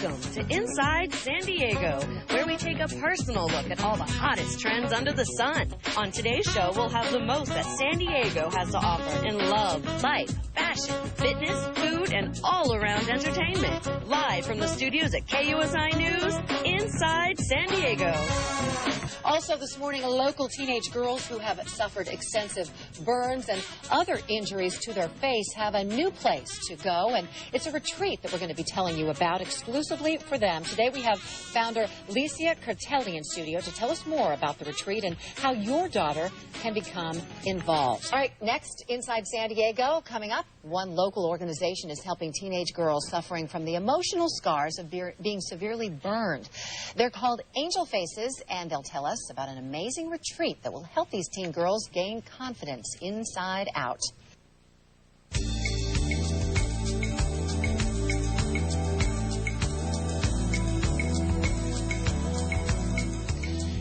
Welcome to Inside San Diego, where we take a personal look at all the hottest trends under the sun. On today's show, we'll have the most that San Diego has to offer in love, life, fashion, fitness, food, and all-around entertainment. Live from the studios at KUSI News, Inside San Diego. Also this morning, local teenage girls who have suffered extensive burns and other injuries to their face have a new place to go, and it's a retreat that we're going to be telling you about exclusively for them. Today we have founder Licia Cartelli in studio to tell us more about the retreat and how your daughter can become involved. All right, next, Inside San Diego, coming up, one local organization is helping teenage girls suffering from the emotional scars of being severely burned. They're called Angel Faces, and they'll tell us about an amazing retreat that will help these teen girls gain confidence inside out.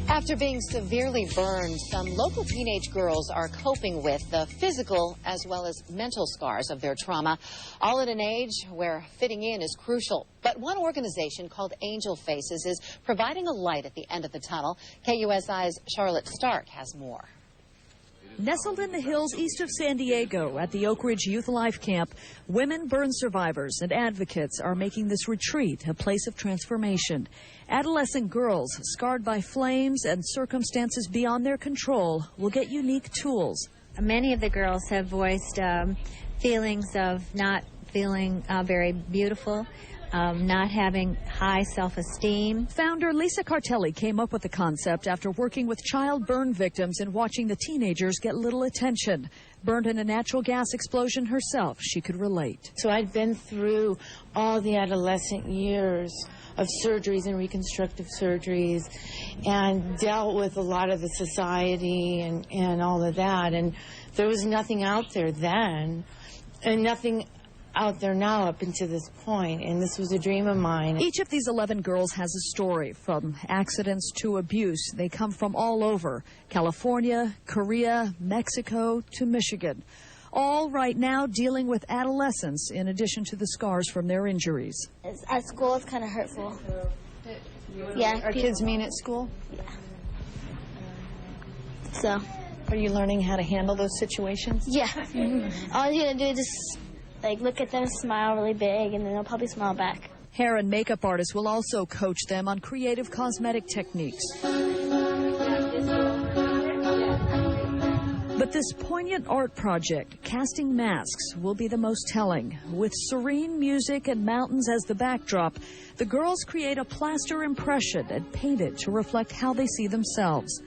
After being severely burned, some local teenage girls are coping with the physical as well as mental scars of their trauma, all at an age where fitting in is crucial. But one organization called Angel Faces is providing a light at the end of the tunnel. KUSI's Charlotte Stark has more. Nestled in the hills east of San Diego at the Oak Ridge Youth Life Camp, women burn survivors and advocates are making this retreat a place of transformation. Adolescent girls scarred by flames and circumstances beyond their control will get unique tools. Many of the girls have voiced feelings of not feeling very beautiful, not having high self-esteem. Founder Licia Cartelli came up with the concept after working with child burn victims and watching the teenagers get little attention. Burned in a natural gas explosion herself, she could relate. So I'd been through all the adolescent years of surgeries and reconstructive surgeries and dealt with a lot of the society and all of that. And there was nothing out there then and nothing out there now up until this point, and this was a dream of mine. Each of these 11 girls has a story, from accidents to abuse. They come from all over, California, Korea, Mexico to Michigan. All right now dealing with adolescence in addition to the scars from their injuries. At school, it's kind of hurtful. Yeah. Are kids mean at school? Yeah. So. Are you learning how to handle those situations? Yeah. All you gotta do is just look at them, smile really big, and then they'll probably smile back. Hair and makeup artists will also coach them on creative cosmetic techniques. But this poignant art project, Casting Masks, will be the most telling. With serene music and mountains as the backdrop, the girls create a plaster impression and paint it to reflect how they see themselves.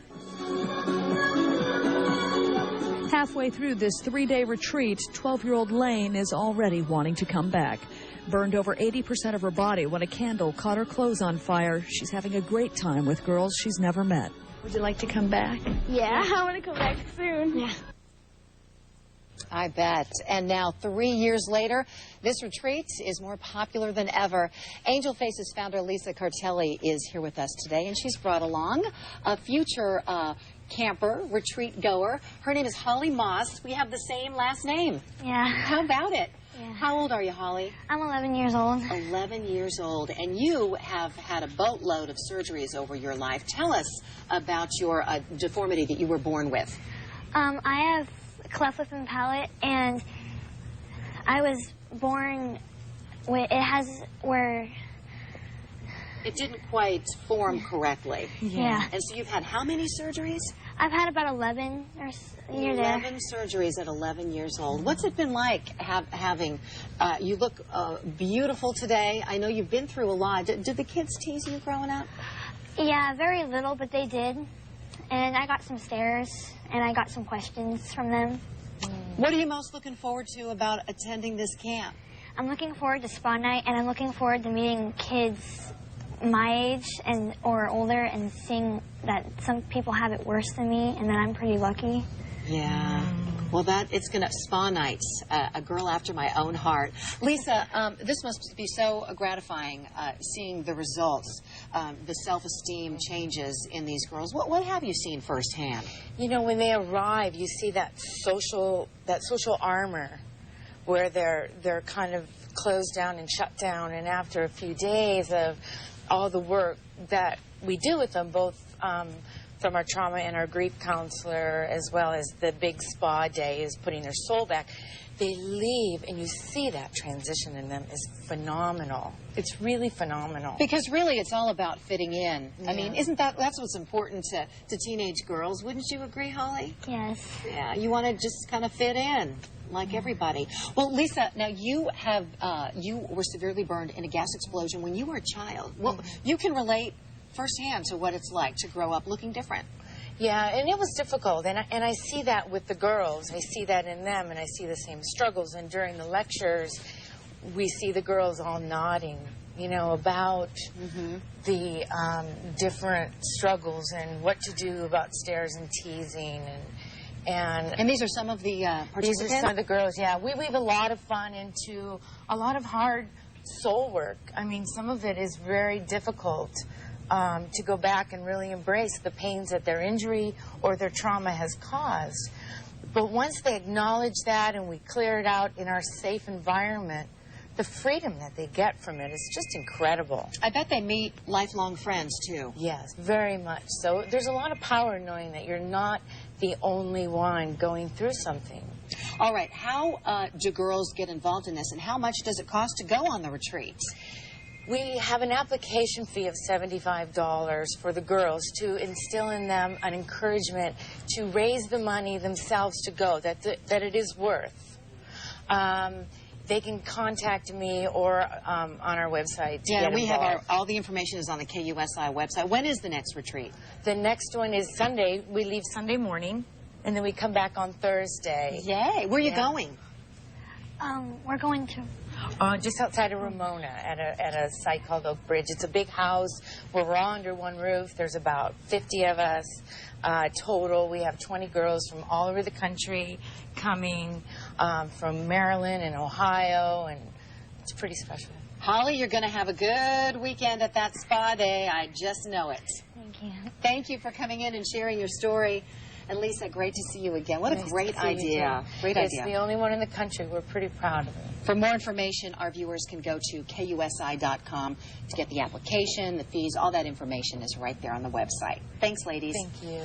Halfway through this 3-day retreat, 12-year-old Lane is already wanting to come back. Burned over 80% of her body when a candle caught her clothes on fire, she's having a great time with girls she's never met. Would you like to come back? Yeah, I want to come back soon. Yeah. I bet. And now, 3 years later, this retreat is more popular than ever. Angel Faces founder Licia Cartelli is here with us today, and she's brought along a future camper, retreat goer. Her name is Holly Moss. We have the same last name. Yeah. How about it? Yeah. How old are you, Holly? I'm 11 years old. 11 years old. And you have had a boatload of surgeries over your life. Tell us about your deformity that you were born with. I have a cleft lip and palate, and I was born with, it didn't quite form correctly. Yeah. And so you've had how many surgeries? I've had about 11 or years. 11 surgeries at 11 years old. What's it been like having, you look beautiful today. I know you've been through a lot. Did the kids tease you growing up? Yeah, very little, but they did. And I got some stares, and I got some questions from them. What are you most looking forward to about attending this camp? I'm looking forward to spa night, and I'm looking forward to meeting kids my age or older and seeing that some people have it worse than me and that I'm pretty lucky. Yeah. Well, it's going to spa nights, a girl after my own heart. Lisa, this must be so gratifying, seeing the results, the self-esteem changes in these girls. What have you seen firsthand? You know, when they arrive, you see that social armor where they're kind of closed down and shut down. And after a few days of all the work that we do with them, both from our trauma and our grief counselor, as well as the big spa day is putting their soul back, they leave and you see that transition in them is phenomenal. It's really phenomenal. Because really it's all about fitting in. Yeah. I mean, that's what's important to teenage girls. Wouldn't you agree, Holly? Yes. Yeah, you want to just kind of fit in like everybody. Well, Lisa, now you were severely burned in a gas explosion when you were a child. Well, you can relate firsthand to what it's like to grow up looking different. Yeah, and it was difficult, and I see that with the girls. I see that in them, and I see the same struggles. And during the lectures, we see the girls all nodding, you know, about the different struggles and what to do about stares and teasing, and these are some of the participants? These are some of the girls, yeah. We weave a lot of fun into a lot of hard soul work. I mean, some of it is very difficult. To go back and really embrace the pains that their injury or their trauma has caused. But once they acknowledge that and we clear it out in our safe environment, the freedom that they get from it is just incredible. I bet they meet lifelong friends, too. Yes, very much. So there's a lot of power in knowing that you're not the only one going through something. All right, how do girls get involved in this, and how much does it cost to go on the retreats? We have an application fee of $75 for the girls to instill in them an encouragement to raise the money themselves to go, that it is worth. They can contact me or on our website to get we involved. have all the information is on the KUSI website. When is the next retreat? The next one is Sunday. We leave Sunday morning, and then we come back on Thursday. Yay! Where are you going? We're going to... Just outside of Ramona at a site called Oak Bridge. It's a big house where we're all under one roof. There's about 50 of us total. We have 20 girls from all over the country coming, from Maryland and Ohio, and it's pretty special. Holly, you're going to have a good weekend at that spa day. I just know it. Thank you. Thank you for coming in and sharing your story. And Lisa, great to see you again. What a great idea. Great idea. It's the only one in the country. We're pretty proud of it. For more information, our viewers can go to KUSI.com to get the application, the fees, all that information is right there on the website. Thanks, ladies. Thank you.